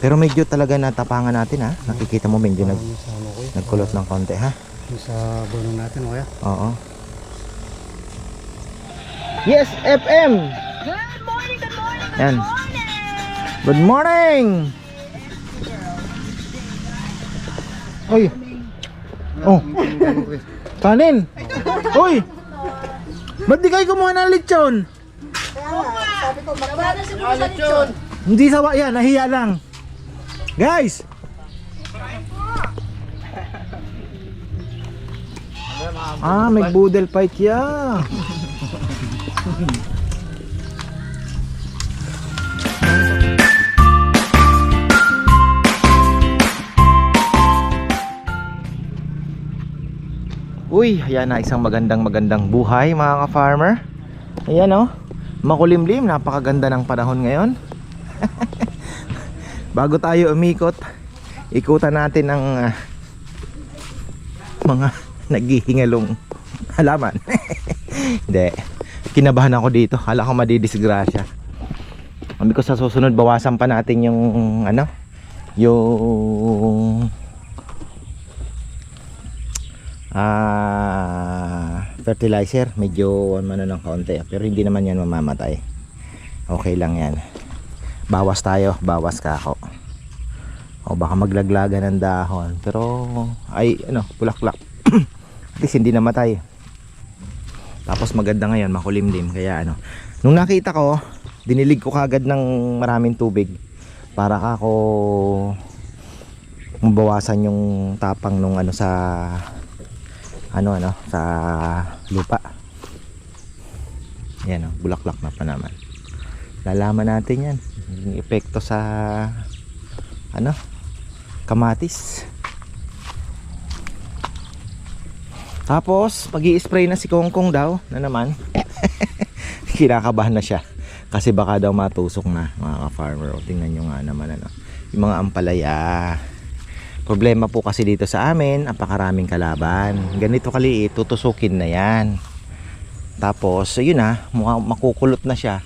Pero medyo talaga natapangan natin ha. Nakikita mo medyo nagkulot ng konti ha. Sa bunong natin o kaya? Oo. Yes, FM! Good morning, good morning, good Yan. morning! Good morning! Oy! Oh! Kanin! Uy! Ba't di kayo kumuha ng lechon? Sabi ko, magkabana siguro sa lechon. Hindi sawa yan, nahiya lang. Guys! May boodle fight siya. Uy, ayan na isang magandang buhay mga ka-farmer. Ayan oh, makulimlim, napakaganda ng panahon ngayon. Bago tayo umikot, ikutan natin ang mga naghihingalong halaman. Hindi, kinabahan ako dito, akala ko madidisgrasya. Sabi ko sa susunod bawasan pa natin yung yung fertilizer, medyo ng kaunti, pero hindi naman yan mamamatay. Okay lang yan. Bawas tayo, bawas kako. O baka maglaglagan ng dahon, pero ay bulaklak. At least hindi namatay. Tapos maganda ngayon, makulimlim. Kaya nung nakita ko, dinilig ko kagad ng maraming tubig para ako mabawasan yung tapang nung sa sa lupa. Yan bulaklak na pa naman. Lalaman natin yan yung epekto sa kamatis. Tapos pag-i-spray na si Kongkong daw na naman. Kinakabahan na siya kasi baka daw matusok na mga ka-farmer. O tingnan nyo nga naman yung mga ampalaya. Problema po kasi dito sa amin, napakaraming kalaban. Ganito kaliit, tutusukin na yan. Tapos, ayun makukulot na siya.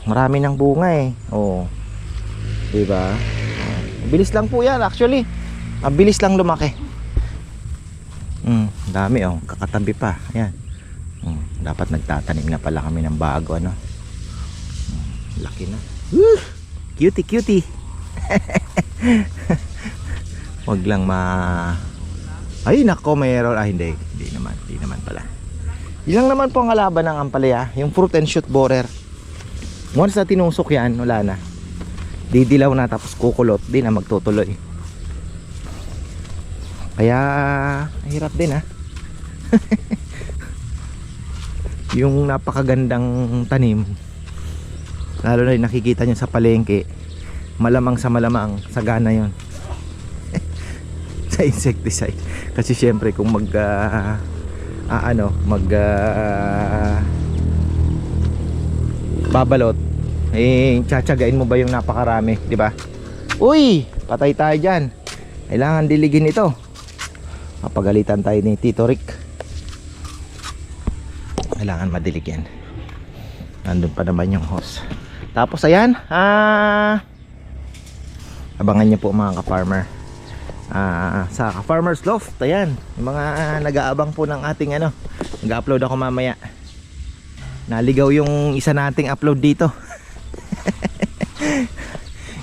Marami ng bunga eh. Oh. Diba? Bilis lang po yan actually. Mabilis lang lumaki. Dami kakatabi pa. Ayan. Dapat nagtatanim na pala kami ng bago laki na. Woo! Cutie, cutie. Wag lang ay nako, mayroon. Hindi naman pala. Ilang naman po ang kalaban ng ampalaya, yung fruit and shoot borer. Once na tinusok yan, wala na. Didilaw na, tapos kukulot, di na magtutuloy. Kaya hirap din yung napakagandang tanim, lalo na nakikita nyo sa palengke, malamang sagana yon sa insecticide. Kasi syempre kung babalot, tsatsagain mo ba yung napakarami, di ba? Uy, patay tayo dyan. Kailangan diligin ito. Mapagalitan tayo ni Tito Rick. Kailangan madilig yan. Nandun pa naman yung hose. Tapos ayan, abangan nyo po mga ka-farmer. Sa Farmer's Loft, ayan, yung mga nag-aabang po ng ating nag-upload ako mamaya. Naligaw yung isa nating upload dito.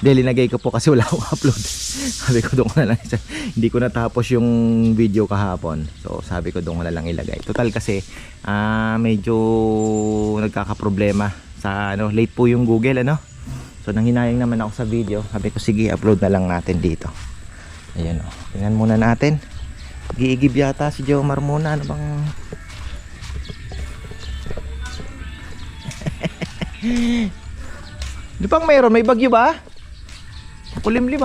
Dahil linagay ko po kasi wala akong upload. Sabi ko doon ko na lang hindi ko natapos yung video kahapon, so sabi ko doon ko na lang ilagay. Total kasi medyo nagkakaproblema sa late po yung Google so nanghinayang naman ako sa video. Sabi ko sige, upload na lang natin dito. Ayan tingnan muna natin. Giigib yata si Jomar muna. Ano bang di pang mayroon, may bagyo ba? Kulimlim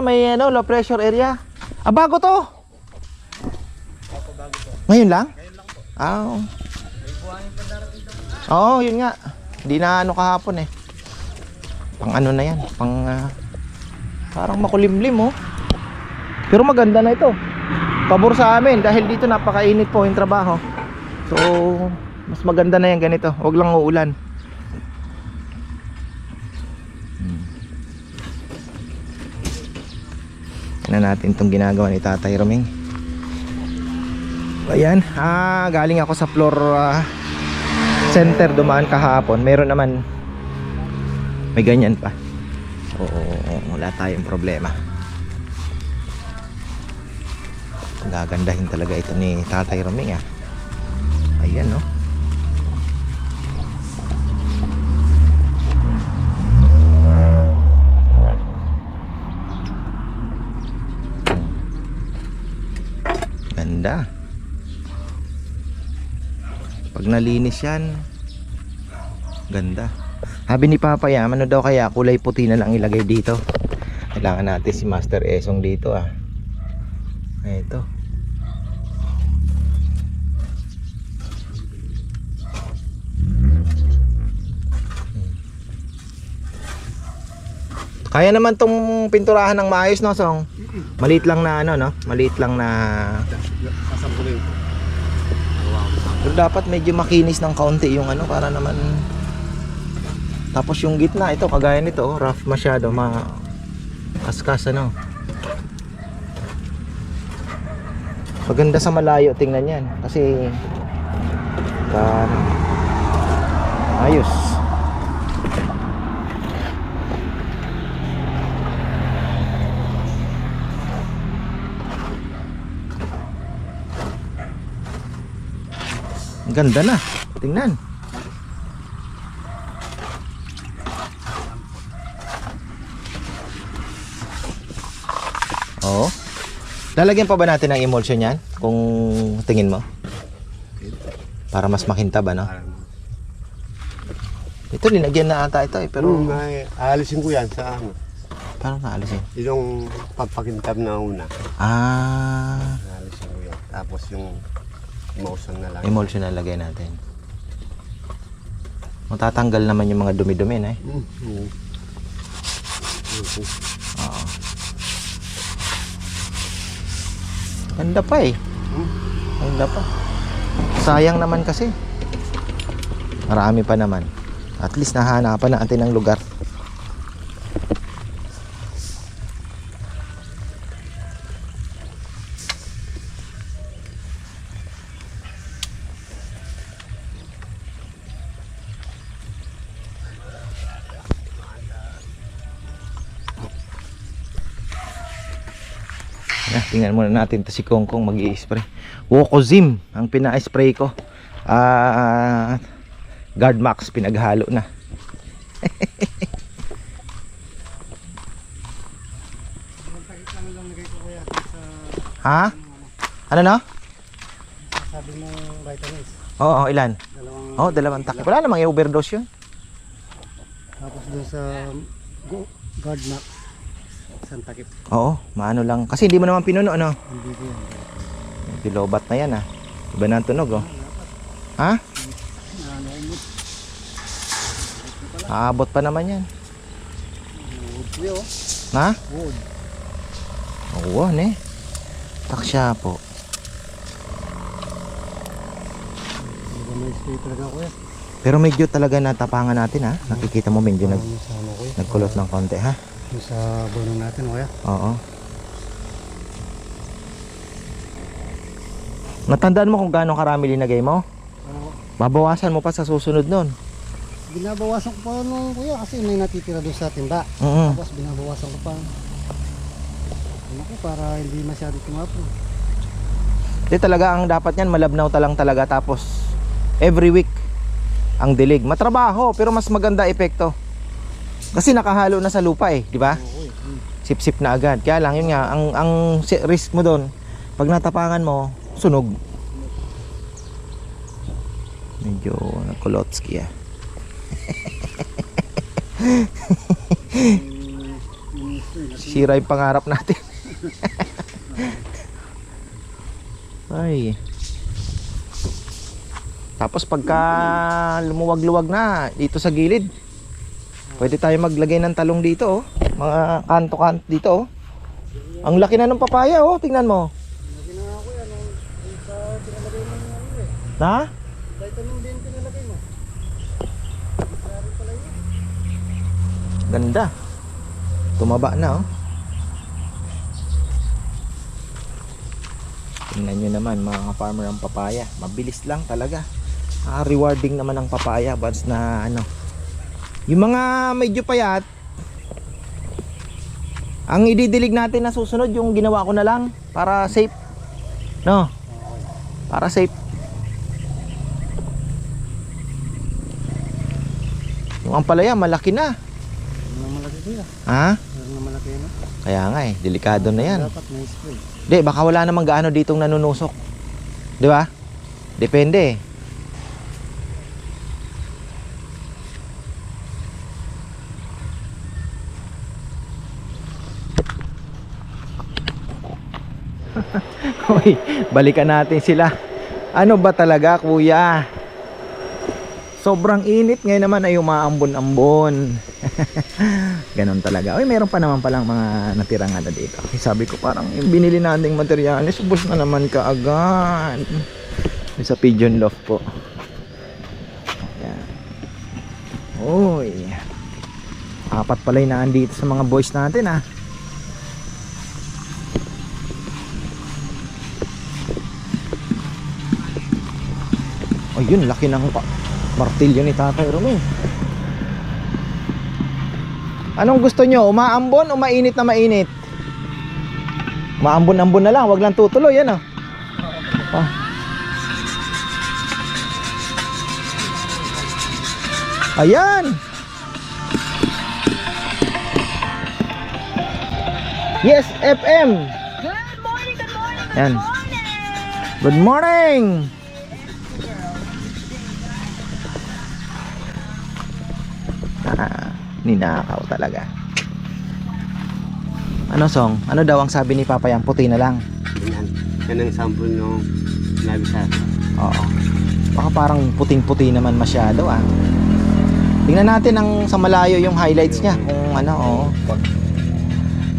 may low pressure area. Bago to? Ngayon lang? Oo, yun nga. Hindi na kahapon eh. Pang na yan, parang makulimlim Pero maganda na ito. Pabor sa amin dahil dito napakainit po yung trabaho. So mas maganda na yan ganito, wag lang uulan. Tingnan natin itong ginagawa ni Tatay Roming. Ayan, galing ako sa floor center dumaan kahapon. Meron naman, may ganyan pa. Oo, wala tayong problema. Gagandahin talaga ito ni Tatay Roming ah. Ayan no. Ganda. Pag nalinis yan, ganda. Sabi ni Papa Yam, ano daw kaya kulay puti na lang ilagay dito. Kailangan natin si Master Esong dito ah. Ito. Kaya naman tong pinturahan ng maayos no, Song? Maliit lang na ano no? Maliit lang na Sasampulin ko. pero dapat medyo makinis ng kaunti yung ano para naman. Tapos yung gitna ito kagaya nito, rough masyado, kaskas ano. Maganda sa malayo tingnan yan kasi ayos. Ang ganda na. Tingnan. Oo. Lalagyan pa ba natin ng emulsion yan? Kung tingin mo? Para mas makintab ano? Ito linagyan na ata ito eh. Pero Aalisin ko yan sa ano. paano naalisin? Yung pagpakintab na una. Aalisin ko yan. Tapos yung emulsion na lang. Emulsion na lagay natin. Matatanggal naman yung mga dumi-dumi na eh. Oo. Ganda pa eh. Ganda pa. Sayang naman kasi. Marami pa naman. At least nahanapan natin ng lugar. Tingnan muna natin to si Kongkong mag-i-spray. Wokozim ang pina-spray ko. Guard Max pinaghalo na. Ha? Ano na? Sabi mo vitamins. Oo, ilan? Dalawang takip. Wala namang i-overdose yun. Tapos dun sa guard max. Isang takip. Oo, maano lang. Kasi hindi mo naman pinuno, ano? Hindi ko yan. Kilobat na yan, ah. Iba na ang tunog, oh. Ha? Aabot pa naman yan. Wood. Ha? Wood. Oo, ne. Taksya po. Hindi may spray talaga ako yan. Pero medyo talaga natapangan natin, ha? Nakikita mo medyo Sama ko yan. nagkulot ng konti, ha? Yung sa bono natin, kuya. Oo. Natandaan mo kung gaano karami linagay mo? Oo. Babawasan mo pa sa susunod nun. Binabawasan ko pa nung kuya kasi may natitira doon sa timba. Tapos binabawasan ko pa. Ano ko para hindi masyado tumapo. Di talaga ang dapat niyan malabnaw talang talaga tapos every week ang dilig. Matrabaho pero mas maganda epekto. Kasi nakahalo na sa lupa eh, di ba? Sip-sip na agad. Kaya lang yun nga ang risk mo doon pag natapangan mo, sunog. Medyo nagkulotski ah. Sira yung pangarap natin. Ay. Tapos pagka lumuwag-luwag na dito sa gilid, pwede tayo maglagay ng talong dito, oh. Mga kanto-kanto dito, oh. Ang laki na ng papaya, oh. Tingnan mo. Lagi na ako yan. Sa pinalagay mo yung ano eh. Na? Vitamin din pinalagay mo. Grabe pala yun. Ganda. Tumaba na, oh. Tingnan nyo naman mga farmer ang papaya. Mabilis lang talaga. Rewarding naman ang papaya once na ano. Yung mga medyo payat, ang ididilig natin na susunod yung ginawa ko na lang para safe. No? Para safe. Yung ampalaya malaki na. Meron na malaki kuya. Ha? Meron na malaki na. Kaya nga eh, delikado na yan. Dapat may spray. Di, baka wala namang gaano ditong nanunusok. Di ba? Depende eh. Hoy, balikan natin sila. Ano ba talaga, kuya? Sobrang init ngayon naman ay umaambon-ambon. Ganon talaga. Uy, meron pa naman palang mga natirang ano dito. Sabi ko parang yung binili nating materyales, ubos na naman kaagad. Sa pigeon loft po. Yan. Uy. Apat pala yung naandito sa mga boys natin ah. Ayun, laki ng martilyo ni Tatay Romeo. Anong gusto nyo? Umaambon o mainit na mainit? Maambon-ambon na lang, wag lang tutuloy yan ah. Ayan. Yes, FM. Good morning, good morning, Yan. Good morning. Ninakaw talaga. Ano song? Ano daw ang sabi ni Papa yan? Puti na lang. Yan. Yan ang sample nung sinabi sa akin. Oo. Baka parang puting-puti naman masyado ah. Tingnan natin ang sa malayo yung highlights niya kung ano oh.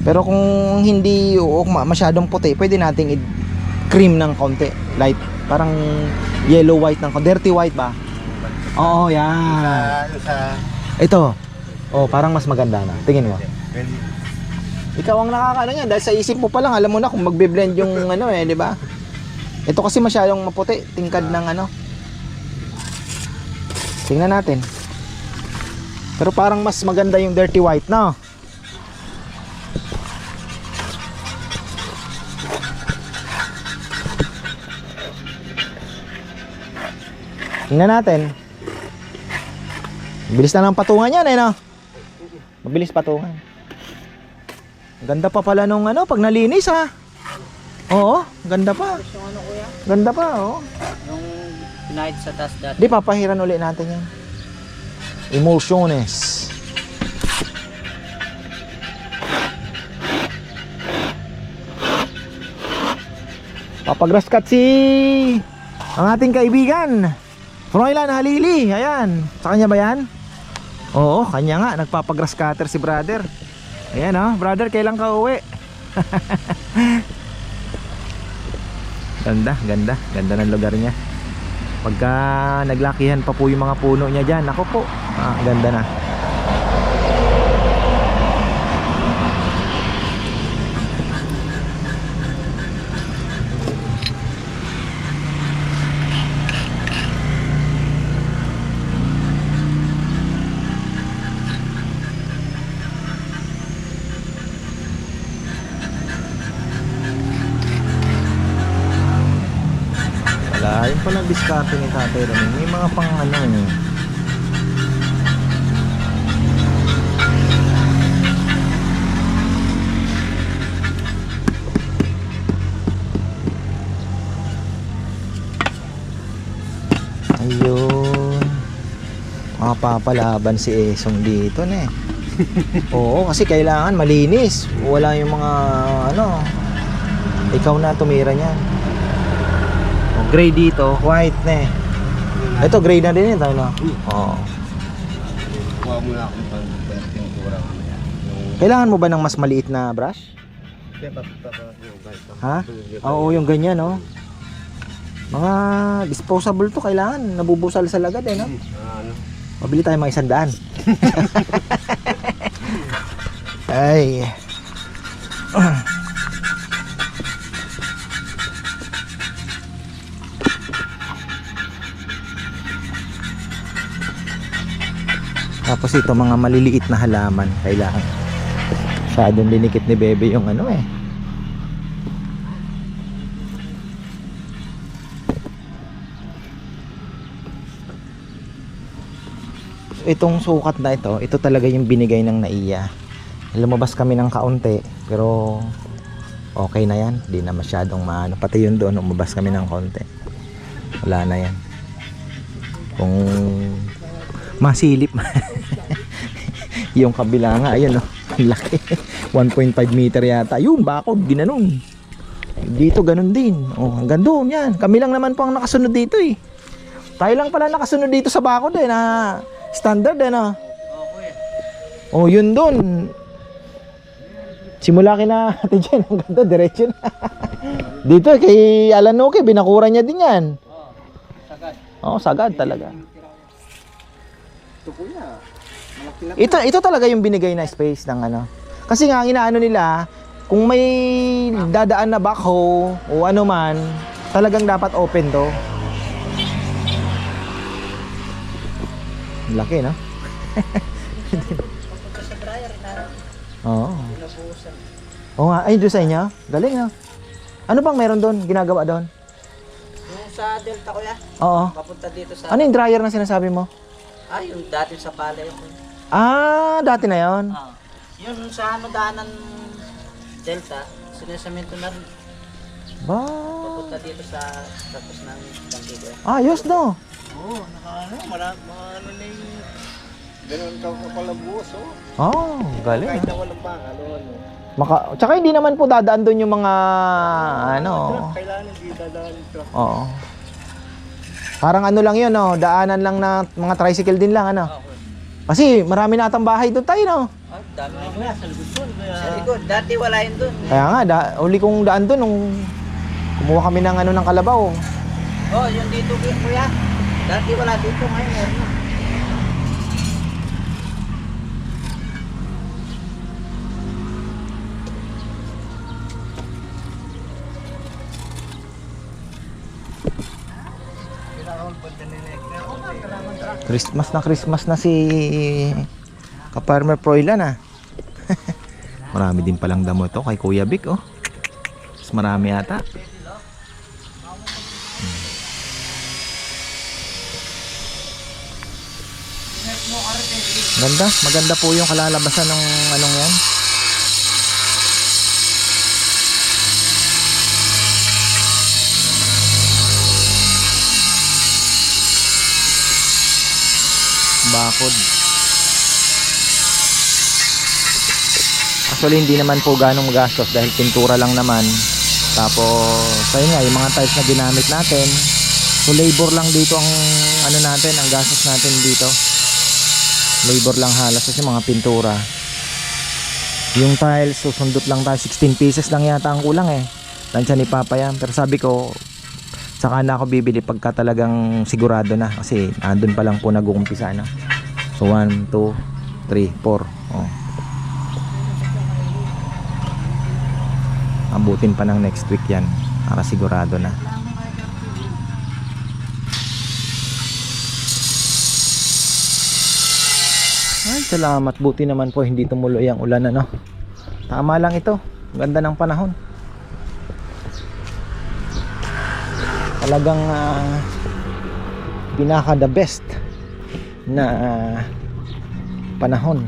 Pero kung hindi masyadong puti, pwede nating i-cream ng konti, light, parang yellow white ng dirty white ba? Oo, yan. Ito. Oh, parang mas maganda na. Tingin mo. Ikaw ang nakakaano niyan dahil sa isip mo pa lang alam mo na kung magbe-blend yung ano eh, di ba? Ito kasi masyadong maputi, tingkad ng ano. Tingnan natin. Pero parang mas maganda yung dirty white, no? Tingnan natin. Bilis na lang patungan yan eh, no? Mabilis patungan. Ganda pa pala nung ano, pag nalinis ha. Oo, ganda pa. Ganda pa, oo. Yung pinahit sa taas dati. Di, papahiran ulit natin yan. Emulsiones. Papagraskat si ang ating kaibigan Froilan Halili. Ayan, sa kanya ba yan? Oo, kanya nga. Nagpapagrass cutter si brother. Ayan oh, brother, kailan ka uwi? Ganda, ganda. Ganda ng lugar niya. Pagka naglakihan pa po yung mga puno niya dyan, ako po, ganda na. Wala, yun palang diskarte ni Tatay Ramon. May mga pang ano eh. Ayun. Mapapalaban si Esong dito na eh. Oo, kasi kailangan malinis. Wala yung mga ano. Ikaw na tumira niyan. Gray dito, white na eh. Ito gray na din ito, no? Oo. Kuha mo na akong pang-pintura mamaya. Kailangan mo ba ng mas maliit na brush? Ha? Oo, yung ganyan, no? Mga disposable to, kailangan. Nabubusal sa lagad eh, no? Ano? Mabili tayo mga 100. Ay. Tapos ito mga maliliit na halaman, kailangan masyadong dinikit ni Bebe yung ano eh. Itong sukat na ito talaga yung binigay ng Naiya. Lumabas kami ng kaunti, pero okay na yan. Di na masyadong maano. Pati yun doon, lumabas kami ng kaunti. Wala na yan. Kung masilip yung kabila nga, ayan o, laki. 1.5 meter yata. Yun, bakod, ginanon. Dito ganun din. Oh, hanggang doon yan. Kami lang naman po ang nakasunod dito eh. Tayo lang pala nakasunod dito sa bakod eh, na standard eh na. Oh, yun doon. Simula kina Ate Jen, hanggang doon, diretso na. Dito kay Alan Oke, binakuran niya din yan. Sagad. Oh, sagad talaga. Ito kuya, malaki lang. Ito talaga yung binigay na space ng ano. Kasi nga ang inaano nila, kung may dadaan na backhoe o ano man, talagang dapat open to. Laki, no? Papunta sa dryer na Oo. pinabuhusan. Oo nga, ay doon sa inyo? Galing, no? Ano bang meron doon? Ginagawa doon? Yung sa Delta kuya, Oo. papunta dito sa... Ano yung dryer na sinasabi mo? yung dati sa palay ko. Ah, dati na yon. Yung sa ano daanan Delta, sinasamento na rin. Ba? Papunta dito sa tapos ng bangkito. Ayos, no? Oo, nakaano, ano na yung ganun ka pala buhos, oh. Oh, galing. Kahit na walang baka, ano. Tsaka hindi naman po dadaan doon yung mga ano. Kailangan hindi dadaan yung truck. Oo. Parang ano lang yun, no? Daanan lang na mga tricycle din lang, ano? Kasi marami na atang bahay doon tayo, no? Dami na Kaya sa likod doon, kaya... sa likod. Dati wala yun dun. Kaya nga, uli kong daan doon nung kumuha kami ng ano ng kalabaw. Yung dito kuya. Dati wala dito, ngayon meron na. Christmas na si Ka-Farmer Froilan, ah. Marami din palang damo ito kay Kuya Vic, oh. Mas marami yata. Maganda po yung kalalabasan ng anong yan. Bakod. Actually hindi naman po ganong magastos dahil pintura lang naman. Tapos ayun nga, yung mga tiles na ginamit natin, so labor lang dito ang ano natin, ang gastos natin dito. Labor lang halos kasi mga pintura. Yung tiles, susundot lang tayo, 16 pieces lang yata ang kulang eh. Tansya ni Papa yan. Pero sabi ko, saka na ako bibili pagka talagang sigurado na. Kasi andun pa lang po nag-uumpisa na. So 1, 2, 3, 4. Oh. Abutin pa ng next week yan. Para sigurado na. Ay, salamat. Buti naman po hindi tumuloy ang ulan, ano. Tama lang ito. Ganda ng panahon. Talagang pinaka the best na panahon.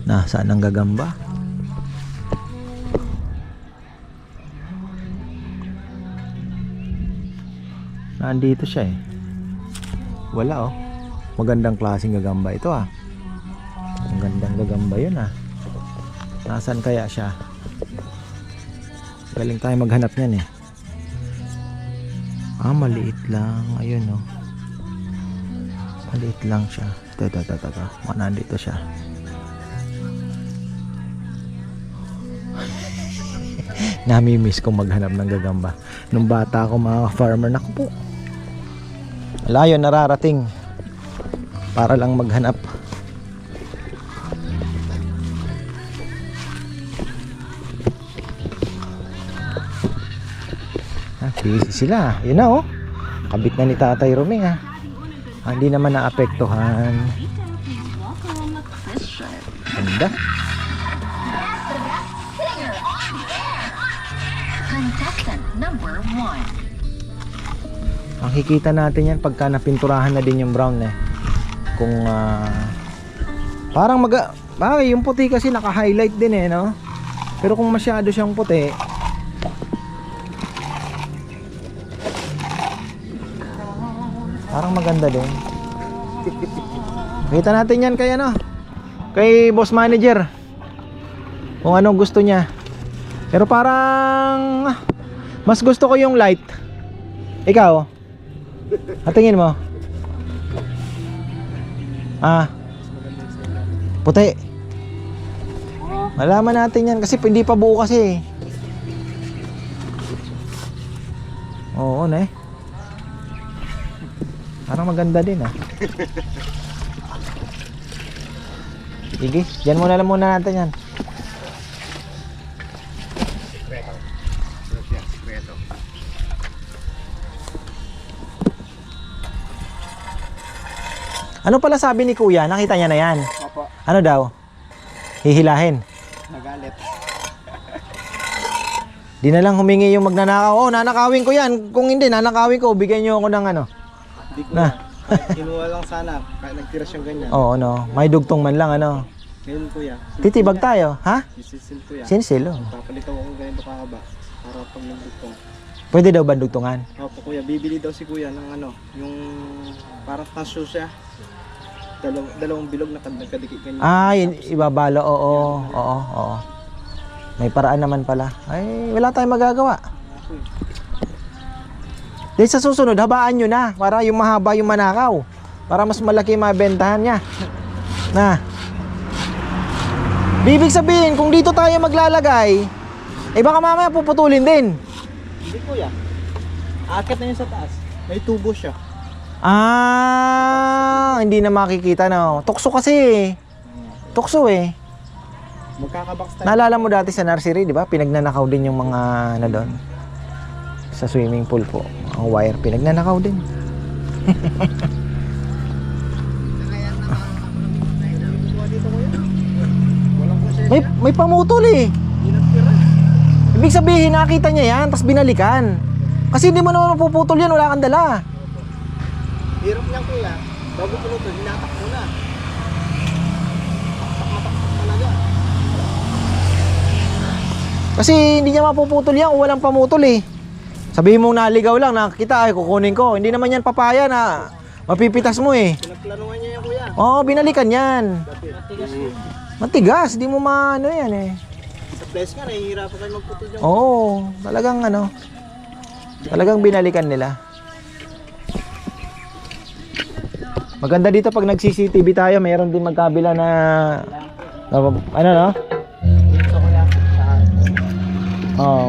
Nasaan ang gagamba? Nandito siya eh. Wala oh. Magandang klaseng gagamba ito ah. Ang gandang gagamba yun ah. Nasaan kaya siya? Galing tayo maghanap niyan eh. Maliit lang. Ayun oh. Maliit lang siya. Ito. Nandito siya. Namimiss kong maghanap ng gagamba. Nung bata ako mga farmer, naku po. Layo nararating para lang maghanap. Busy sila. Yun na oh. Kabit na ni Tatay Roming ha. Hindi naman naapektuhan. Ganda. Contestant number 1. Makikita natin yan pagka napinturahan na din yung brown eh. Kung parang yung puti kasi naka-highlight din eh, no? Pero kung masyado siyang puti, parang maganda din. Kita natin yan kay kay boss manager. Kung anong gusto niya. Pero parang mas gusto ko yung light. Ikaw? Tingin mo? Puti. Malaman natin yan kasi hindi pa buo kasi. Oo, ne. Parang maganda din Sige, dyan muna lang muna natin yan. Ano pala sabi ni Kuya? Nakita niya na yan. Opo, Ano daw? Hihilahin. nagalit. Di na lang humingi yung magnanakaw. Oh, nanakawin ko yan. Kung hindi, nanakawin ko. Bigyan nyo ako ng Hindi ko Na. kinuha lang sana, kahit nagtira siyang ganyan. Oo, may dugtong man lang, Ngayon kuya, Titibag tayo, ha? isisil kuya. Sinsil, Papalitaw ako ganito kakaba para pag nagdugtong. Pwede daw ba dugtungan? Opo kuya, bibili daw si kuya ng yung parang tasyo siya. Dalawang bilog na nagkadikit ganyan. Ibabalo, oo. May paraan naman pala. Ay, wala tayong magagawa. Dahil sa susunod, habaan nyo na para yung mahaba yung manakaw. Para mas malaki yung mabentahan niya. Ibig sabihin, kung dito tayo maglalagay, baka mamaya puputulin din. Hindi kuya, akit na yun sa taas. May tubo siya. Hindi na makikita Tukso kasi. Tukso eh. Magkakabox tayo. Naalala mo dati sa nursery, di ba? Pinagnanakaw din yung mga doon. Sa swimming pool po. Ang wire, pinagnanakaw din. may pamutol eh. Ibig sabihin, nakita niya yan, tapos binalikan. Kasi hindi mo naman mapuputol yan, wala kang dala. Hirap niyan kuya, bago pulutol, hinatak muna. Matak talaga. Kasi hindi niya mapuputol yan kung walang pamutol eh. Sabihin mong naligaw lang, nakita ay kukunin ko. Hindi naman yan papaya na mapipitas mo eh. Pinagplanuhan niya yan kuya. Oo, binalikan yan. Matigas, di mo maano yan eh. Sa place nga, nahihirapan kayo magputol dyan. Oo, talagang binalikan nila. Maganda dito pag nag-CCTV tayo, mayroon din magkabila na Dito kuya, saan?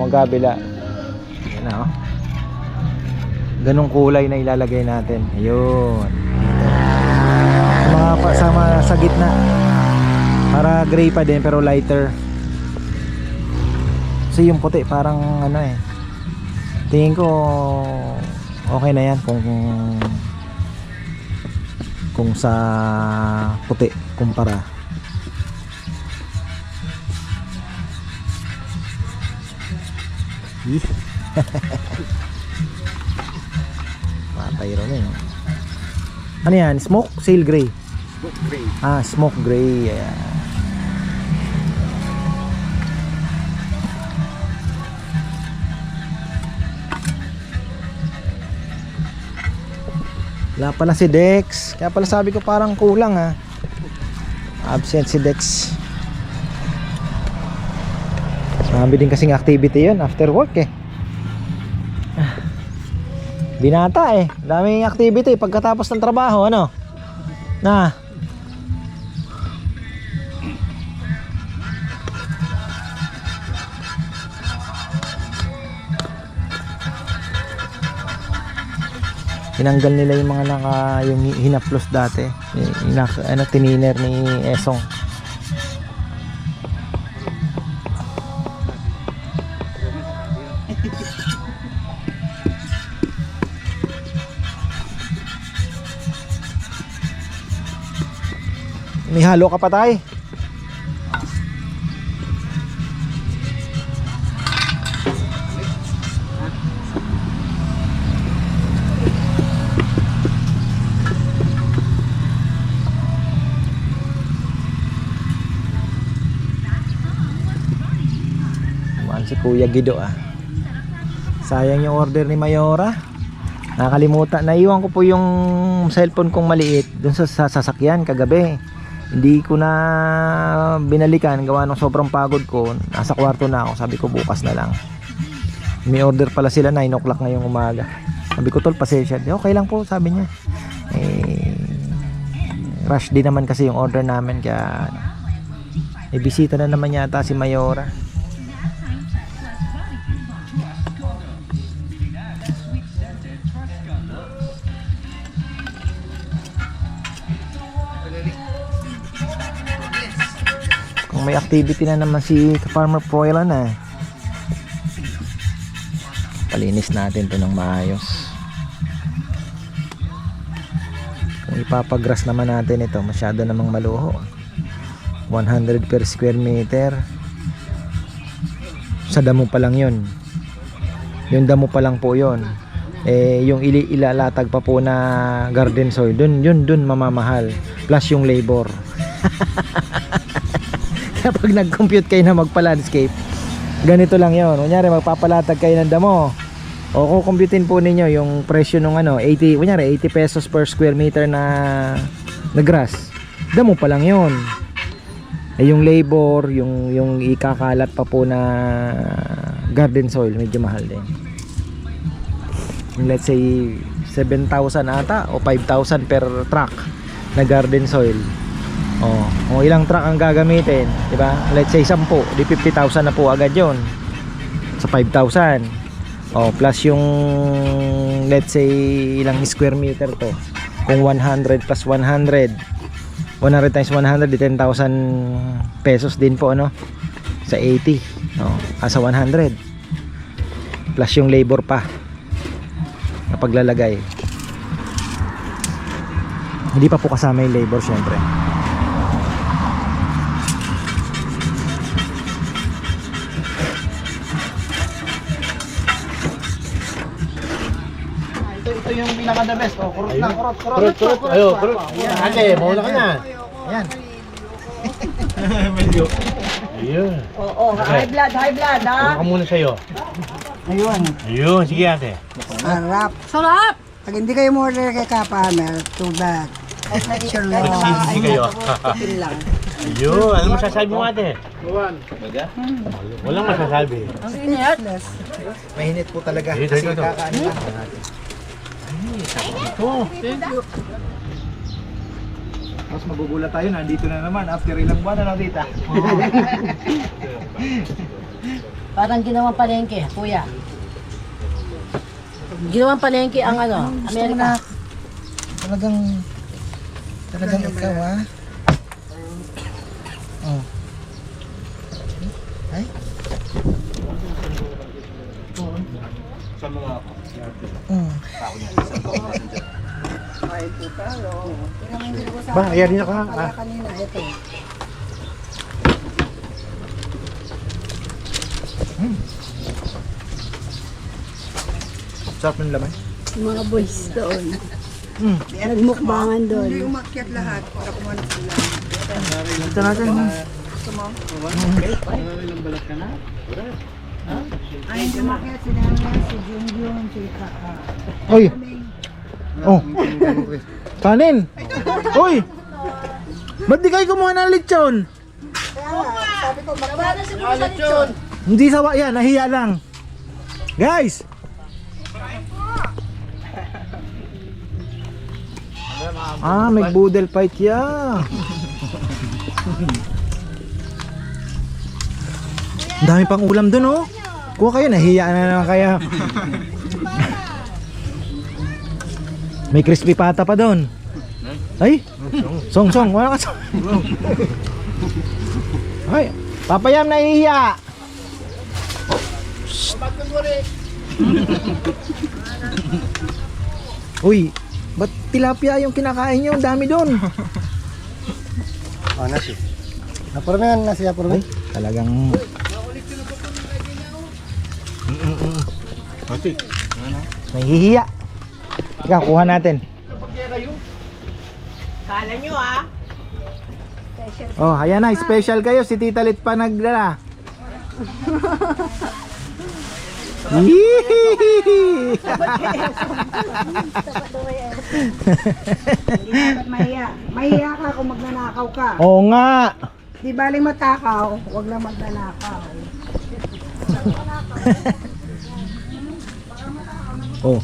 magkabila. Yan ganong kulay na ilalagay natin. Ayun. Sama sa gitna. Para gray pa din pero lighter. Kasi yung puti parang tingin ko okay na yan kung sa puti kumpara. Patay rin eh. Ano yan? Smoke? Sail gray? Smoke gray. Smoke gray. Ayan. Wala pala si Dex. Kaya pala sabi ko parang kulang absent si Dex. Marami din kasing activity yun after work binata daming activity pagkatapos ng trabaho tinanggal nila yung mga yung hinaplos dati tininer ni Esong. May halo ka pa tay? Kumaan si Kuya Gido ah. Sayang yung order ni Mayora. Nakalimutan, naiwan ko po yung cellphone kong maliit dun sa sasakyan kagabi. Hindi ko na binalikan gawa ng sobrang pagod ko. Nasa kwarto na ako, sabi ko bukas na lang. May order pala sila 9 o'clock ngayong umaga. Sabi ko tol, pasensya. Okay lang po, sabi niya. Rush din naman kasi yung order namin kaya bisita na naman yata si Mayora. Kung may activity na naman si Farmer Proila na, palinis natin to ng maayos. Kung ipapagras naman natin ito, masyado namang maluho. 100 per square meter. Sa damo pa lang yun. Yung damo pa lang po yun. Yung ilalatag pa po na garden soil, dun mamamahal. Plus yung labor. Kapag nag-compute kayo na magpa-landscape, ganito lang yun. Kunyari magpapalatag kayo ng damo, o kukumputin po ninyo yung presyo ng 80 pesos per square meter na grass. Damo pa lang yun. Yung labor, yung ikakalat pa po na garden soil, medyo mahal din. Let's say 7,000 ata o 5,000 per truck na garden soil. Kung ilang truck ang gagamitin, di ba? Let's say 10, di 50,000 na po agad 'yon. Sa 5,000. Plus yung let's say ilang square meter to. Kung 100 plus 100 times 100 di 10,000 pesos din po sa 80. Sa 100. Plus yung labor pa na paglalagay. Hindi pa po kasama yung labor syempre. Ito yung pinaka-the best. Kurot na, kurot. Ayo, kurot. Ate, mauna ka na. Ayan. Medyo. Ayun. Oo, high blood ha. Ano ka muna sa'yo? Ayun, sige ate. Sarap. Sarap! Pag hindi kayo order kay Kapamer, too bad. Sure lang. Nagsisisi kayo. lang. Ayun, ano masasabi mo ate? Walang masasabi. Ang init. Mahinit po talaga Ito, kasi ito. kakaano lang natin. Tapos magugulat tayo, nandito na naman after ilang buwan na tita. Parang ginawang palengke, kuya. Ginawang palengke ang Amerika. Talagang ikaw ha. Ay. Ba, ayan din ako ha. Kanina, ito. Sarap ng laman. Mga boys doon. Nagmukbangan doon. Hindi umakyat lahat para kumuha ng sila. Ito natin. Ay, hindi umakyat si Nana, si Junjun, si Kaka. Oy. Oh. Kanin. Oy. Ba't di kayo kumuha ng lechon? Labanan si Pusa Lechon. Hindi sawa yan, nahiya lang. Guys. May boodle fight ya. Dami pang ulam dun oh. Kuha kayo, nahiya na naman kaya. May crispy pata pa doon. Ay, song, wala ka song. Ay, papayam nahihiya. Uy, ba't tilapia yung kinakain nyo? Ang dami doon. Oh, nasi. Apurme yan, nasi apurme. Ay, talagang Mati. nahihiya. Ika, kuha natin. Kala nyo ah. Oh, ayan na, special kayo. Si Tita Lit pa nagdala. Yee! Hindi dapat mahiya. Mahiya ka kung magnanakaw ka. Oo nga. Di baling matakaw, wag lang magnanakaw. Oh.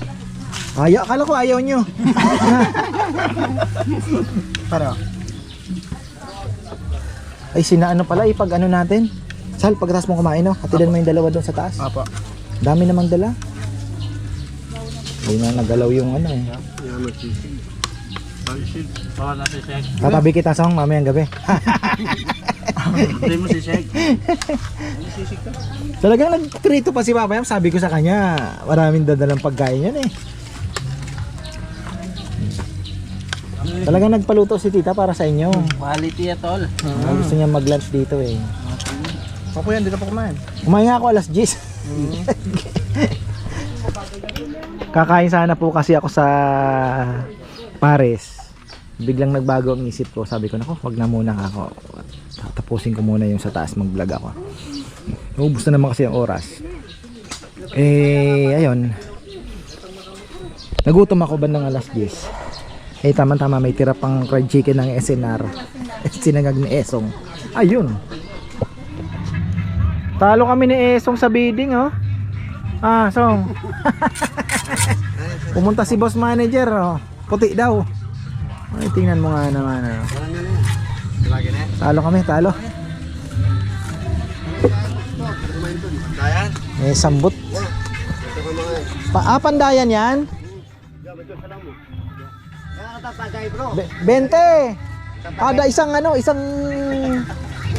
Akala ko ayaw nyo. Para. Ay, sinaano pala, pag ano natin. Sal, pagkatapos mo kumain, no? Hatidan mo yung dalawa doon sa taas. Apa. Dami namang dala. Hindi na nagalaw yung ano eh. Yan, magsisig. Pag-isip. Bawa natin si Shek. Tatabi kita sa mamayang gabi. Hindi mo si Shek. Talagang nagkrito pa si Papa Yam. Sabi ko sa kanya, maraming dadalang pagkain yan eh. Talagang nagpaluto si Tita para sa inyo. Quality at all. Gusto niya mag-lunch dito eh. Papo yan, dito pa kumain. Kumain nga ako alas 10. Kakain sana po kasi ako sa Paris. Biglang nagbago ang isip ko. Sabi ko, nako, wag na muna ako. Tapusin ko muna yung sa taas, mag-vlog ako. Ubus na naman kasi ang oras. Ayun. Nagutom ako bandang alas 10. Tama-tama, may tira pang fried chicken ng SNR. Sinangag ni Esong. Ayun. Talo kami ni Esong sa bidding, oh. Song. Pumunta si boss manager, oh. Puti daw. Ay, tingnan mo nga naman, oh. Talo kami, talo. May sambot. Pandayan yan? 20. Kada isang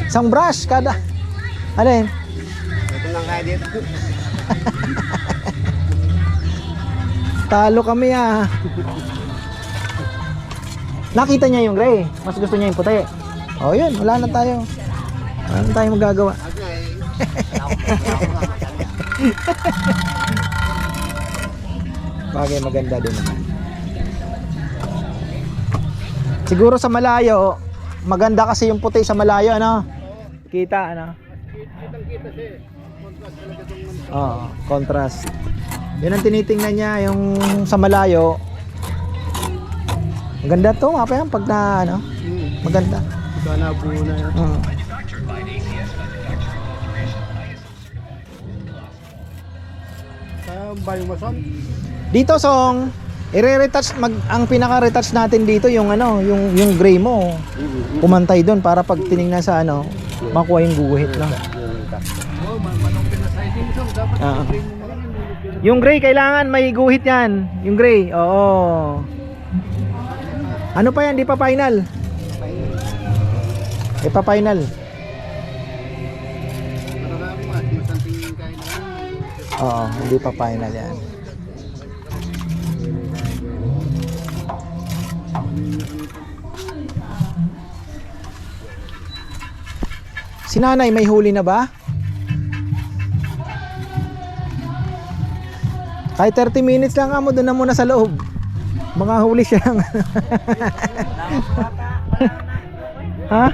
isang brush kada. Ano yun? Ito lang kaya dito. Talo kami ah. Nakita niya yung gray. Mas gusto niya yung puti. Oh yun, wala na tayo. Wala na tayong magagawa. Bagay maganda din naman. Siguro sa malayo, maganda kasi yung puti sa malayo, ano? Kita, ano? Oo, contrast. Yun ang tinitingnan niya, yung sa malayo. Maganda to, mapa yan, pag na, ano? Maganda. Ito na buo na yan. Kaya bayong mason. Dito, Song, i-retouch ang pinaka-retouch natin dito yung ano, yung gray mo. Kumantay doon para pag tiningnan sa ano, makuha yung guhit lang. Yung gray kailangan may guhit yan. Yung gray, oo. Ano pa yan? Di pa final. Di pa final. Oo, hindi pa final yan. Si nanay may huli na ba? Kahit 30 minutes lang mo, doon na muna sa loob. Mga huli siya lang. Ha?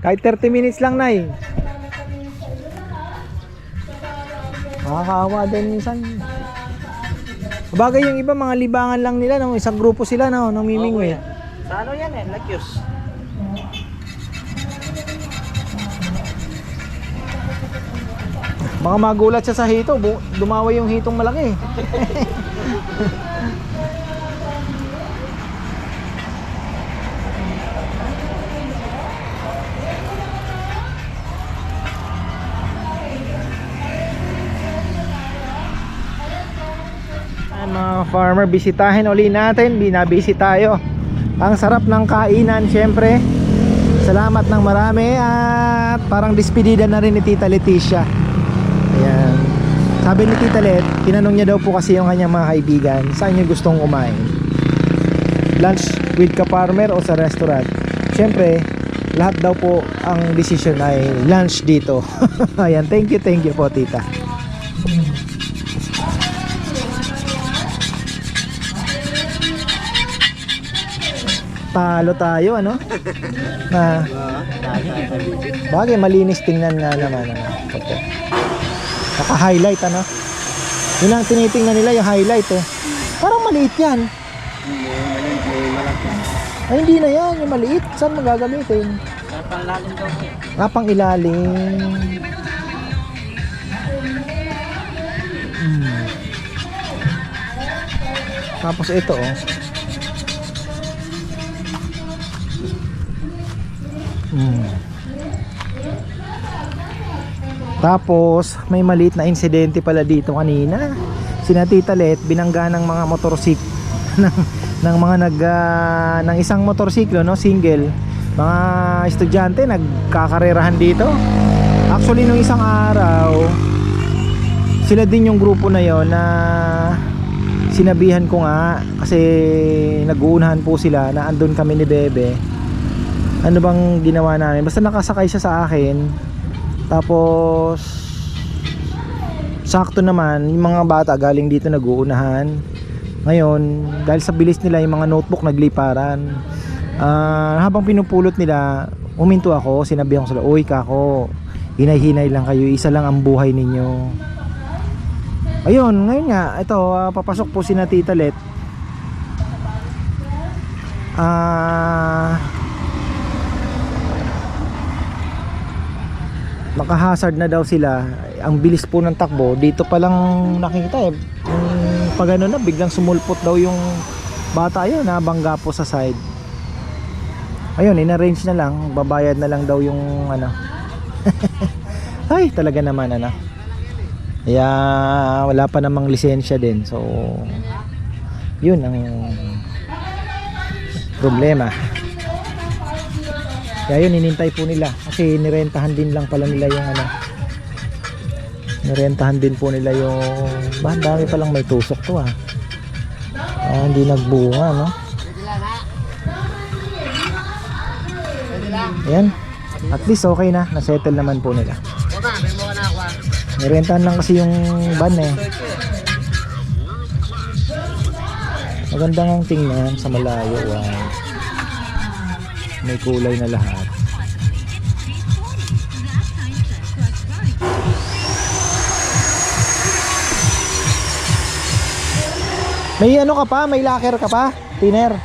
Kahit 30 minutes lang, nay. Nakakawa din minsan. Bagay yung iba, mga libangan lang nila, no? Isang grupo sila, no? Namimingwit. Sa ano yan eh, Lakyos. Baka magulat siya sa hito, dumaway yung hitong malaki. Ayan mga farmer, bisitahin uli natin, binabisi tayo. Ang sarap ng kainan syempre. Salamat ng marami at parang despedida na rin ni Tita Leticia. Ayan. Sabi ni Tita Let, tinanong niya daw po kasi yung kanyang mga kaibigan, saan niyo gustong kumain. lunch with ka-farmer o sa restaurant. Siyempre, lahat daw po ang decision ay lunch dito. Ayan, thank you po tita. Talo tayo ano? Na bagay malinis tingnan nga naman ano. Opo. Naka-highlight ano? Yun ang tinitingnan nila yung highlight eh. Parang maliit yan. Ay hindi na yan, yung maliit. Saan magagamitin? Kapang lalim daw po. Rapang ilalim. Tapos ito oh. Tapos may maliit na insidente pala dito kanina. Sina Tita Let binangga ng mga motorsik ng mga ng isang motorsiklo no, single. Mga estudyante nagkakarerahan dito. Actually nung isang araw sila din yung grupo na yon na sinabihan ko nga kasi nag-uunahan po sila na andun kami ni Bebe. Ano bang ginawa namin? Basta nakasakay siya sa akin. Tapos sakto naman yung mga bata galing dito nag-uunahan. Ngayon dahil sa bilis nila yung mga notebook nagliparan. Habang pinupulot nila huminto ako, sinabihan ko sila, uy kako, hinay-hinay lang kayo, isa lang ang buhay ninyo. Ayun, ngayon nga ito papasok po si na Tita Let. Naka-hazard na daw sila. Ang bilis po ng takbo. Dito pa lang nakita eh. Pag ano na, biglang sumulpot daw yung bata yun. Nabangga po sa side. Ayun, in-arrange na lang. Babayad na lang daw yung ano. Ay, talaga naman ano. Kaya wala pa namang lisensya din. So, yun ang problema. Kaya yun, inintay po nila kasi nirentahan din lang pala nila yung ano, nirentahan din po nila yung dami palang may tusok to hindi nagbunga no. Ayan, at least okay na, nasettle naman po nila. Nirentahan lang kasi yung van eh. Maganda ngang tingnan sa malayo. May kulay na lahat. May ano ka pa? May locker ka pa? Thinner.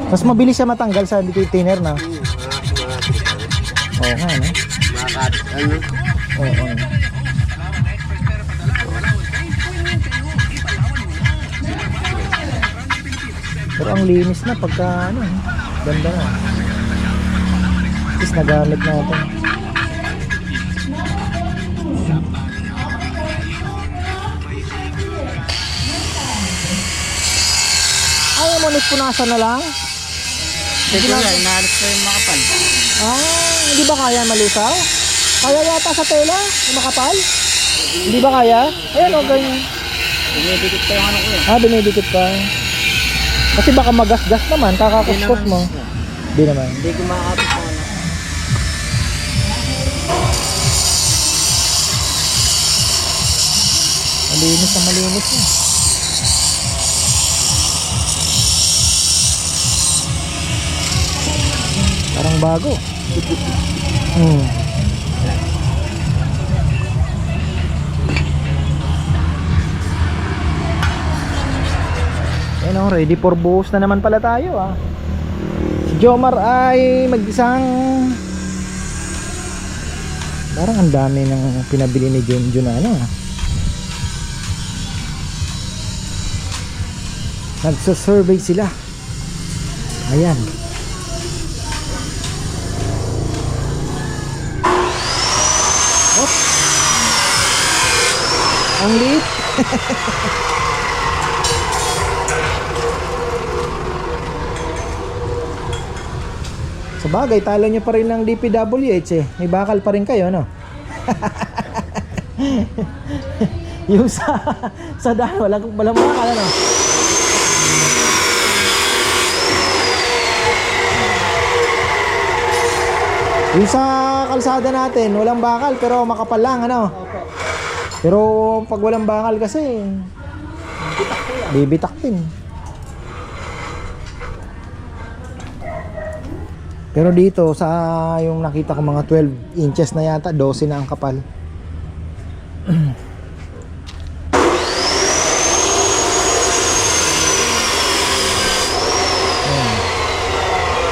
Mas mabilis siya matanggal sa thinner na. Oo nga no? Oo. Pero ang linis na pagka ano, ganda na. At least nagamit natin. Ayaw mo punasan na lang? Sige nga, inaalis ko yung makapal. Hindi ba kaya malusaw? Kaya yata sa tela, yung makapal? Hindi ba kaya? Ayan o, ganyan. Dumidikit pa yung ano ko eh. Dumidikit pa. Kasi baka magasgas naman, kakakuskos mo. Hindi naman. Hindi ko makakapit mo ano. Malinis na malinis na. Parang bago. Ayan o, ready for buhos na naman pala tayo Si Jomar ay mag-isang, parang ang dami ng pinabili ni Junjun na ano Nagsasurvey sila. Ayan. Oh. Ang liit. Sa bagay, talo nyo pa rin ng DPWH eh. May bakal pa rin kayo, no? Yung sa daan, walang bakal, ano? Yung sa kalsada natin, walang bakal pero makapal lang, ano? Pero pag walang bakal kasi, bibitak din. Pero dito sa yung nakita ko mga 12 inches na yata, 12 na ang kapal.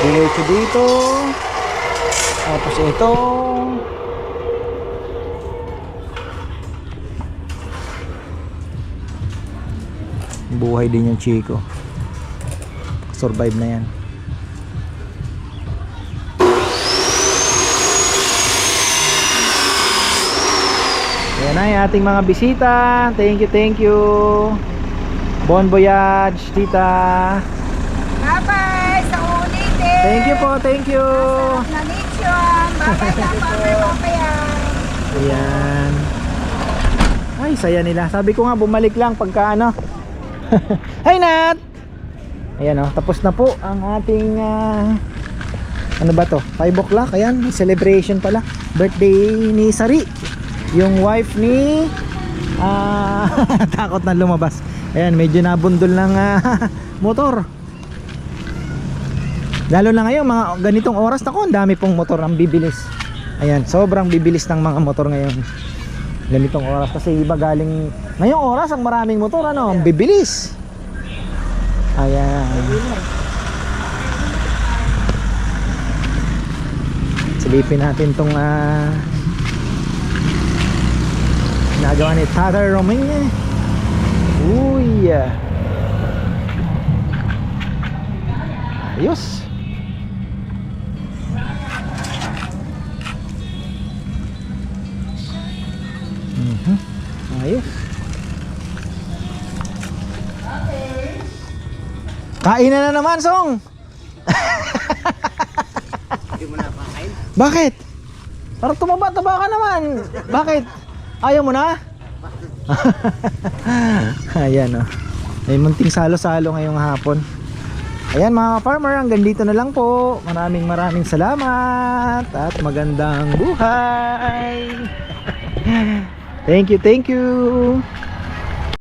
Diretso dito. Tapos ito. Buhay din yung Chico. Survive na yan. Yan na yung ating mga bisita. Thank you. Bon voyage, tita. Bye-bye! Sa ulitin! Thank you. Na lechon! Bye-bye na mamaya! Ayan. Ay, saya nila. Sabi ko nga, bumalik lang pagka ano. Hi, Nat! Ayan o, tapos na po ang ating ano ba to? 5 o'clock. Ayan, celebration pala. Birthday ni Sari. Yung wife ni takot na lumabas. Ayan, medyo nabundol ng motor. Lalo na ngayon, mga ganitong oras, ang dami pong motor ang bibilis. Ayan, sobrang bibilis ng mga motor ngayon. Ganitong oras kasi iba galing ngayong oras ang maraming motor, ano, ang bibilis. Ayan. Silipin natin tong ginagawa ni Tatay Romine. Uy. Ayos. Ayos. Kain na naman, Song. Hindi mo na pakain. Bakit? Parang tumaba-taba ka naman. Bakit? Ayaw mo na? Ayan o. May munting salo-salo ngayong hapon. Ayan mga farmer, hanggang dito na lang po. Maraming salamat at magandang buhay. Thank you.